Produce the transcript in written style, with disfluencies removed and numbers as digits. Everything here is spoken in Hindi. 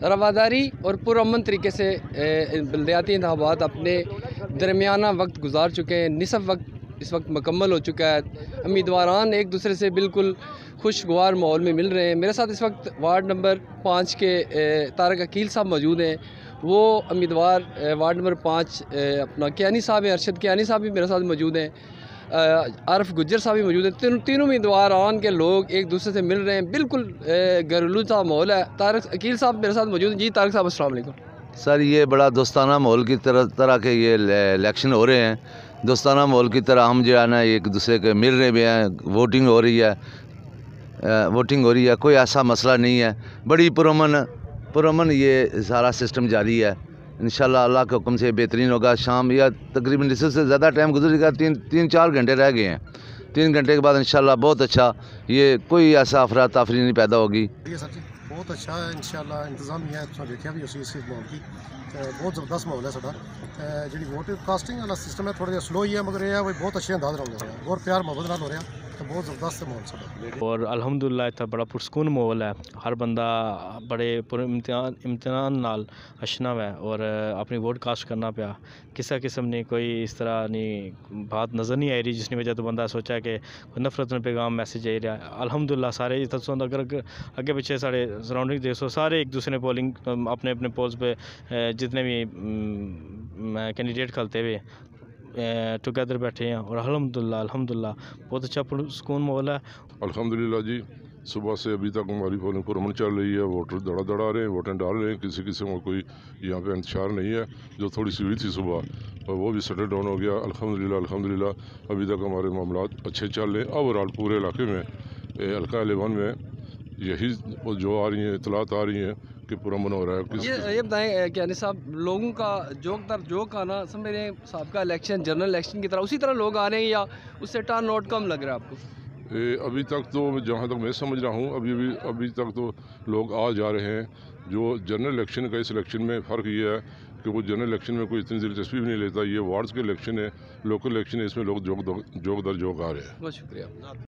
रवादारी और पुरअमन तरीके से बलदियाती इंतखाबात अपने दरमियाना वक्त गुजार चुके हैं। निसफ वक्त इस वक्त मुकम्मल हो चुका है। उम्मीदवारान एक दूसरे से बिल्कुल खुशगवार माहौल में मिल रहे हैं। मेरे साथ इस वक्त वार्ड नंबर 5 के तारक अकील साहब मौजूद हैं। वो उम्मीदवार वार्ड नंबर 5 अपना कियानी साहब हैं, अरशद कियानी साहब भी मेरे साथ मौजूद हैं, आरफ गुज्जर साहब भी मौजूद हैं। तीनों उम्मीदवार आन के लोग एक दूसरे से मिल रहे हैं। बिल्कुल घरेलू सा माहौल है। तारक अकील साहब मेरे साथ मौजूद हैं। जी तारक साहब अस्सलाम वालेकुम। सर, ये बड़ा दोस्ताना माहौल की तरह के ये इलेक्शन हो रहे हैं। दोस्ताना माहौल की तरह हम जो है ना एक दूसरे के मिल रहे भी हैं। वोटिंग हो रही है, कोई ऐसा मसला नहीं है। बड़ी पुरअमन ये सारा सिस्टम जारी है। इंशाल्लाह अल्लाह के हुक्म से बेहतरीन होगा। शाम या तकरीबन इससे ज़्यादा टाइम गुजरेगा, 3-4 घंटे रह गए हैं। 3 घंटे के बाद इंशाल्लाह बहुत अच्छा, ये कोई ऐसा अफरा तफरी नहीं पैदा होगी। बहुत अच्छा है इंशाल्लाह। इंतजामिया तुम देखा भी उसी इस माहौल की बहुत ज़बरदस्त माहौल है साडा। जी वोट कास्टिंग वाला सिस्टम है थोड़ा जिहा स्लो ही है, मगर यह बहुत अच्छे अंदाज नाल हो रहा है और प्यार मोहब्बत नाल हो रहा है। तो बहुत ज़बरदस्त माहौल साडा और अल्हम्दुलिल्लाह इतना बड़ा पुरसकून माहौल है। हर बंदा बड़े इम्तिहान नाल अशना है और अपनी वोट कास्ट करना पाया। किसी किस्म ने कोई इस तरह नहीं बात नज़र नहीं आई रही जिसकी वजह तो बंदा सोचा कि कोई नफरत में पैगाम मैसेज आई रहा है। अल्हम्दुलिल्लाह सारे अगर अगे पिछे साढ़े सराउंडिंग देखो सारे एक दूसरे ने पोलिंग अपने अपने पोल्स पे जितने भी कैंडिडेट खलते हुए टुगेदर बैठे हैं और अल्हम्दुलिल्लाह बहुत अच्छा सुकून माहौल है। अल्हम्दुलिल्लाह जी, सुबह से अभी तक हमारी पोलिंग पुरअमन चल रही है। वोटर दड़ा रहे हैं, वोटें डाल रहे हैं। किसी किस्म का कोई यहाँ पे इंतशार नहीं है। जो थोड़ी सी हुई थी सुबह और वो भी सेटल डाउन हो गया। अल्हम्दुलिल्लाह अभी तक हमारे मामला अच्छे चल रहे हैं। ओवरऑल पूरे इलाके में हल्का 11 में यही जो आ रही हैं इतलात आ रही हैं कि पुरअमन हो रहा है। ये बताएं कियानी साहब, लोगों का जोक आना समझ रहे हैं साहब इलेक्शन जनरल इलेक्शन की तरह उसी तरह लोग आ रहे हैं या उससे टर्न आउट कम लग रहा है आपको? अभी तक तो जहाँ तक मैं समझ रहा हूँ अभी तक तो लोग आ जा रहे हैं। जो जनरल इलेक्शन का इस इलेक्शन में फ़र्क ये है कि वो जनरल इलेक्शन में कोई इतनी दिलचस्पी भी नहीं लेता। ये वार्ड्स के इलेक्शन है, लोकल इलेक्शन है, इसमें लोग जोक दर जोक आ रहे हैं। बहुत शुक्रिया।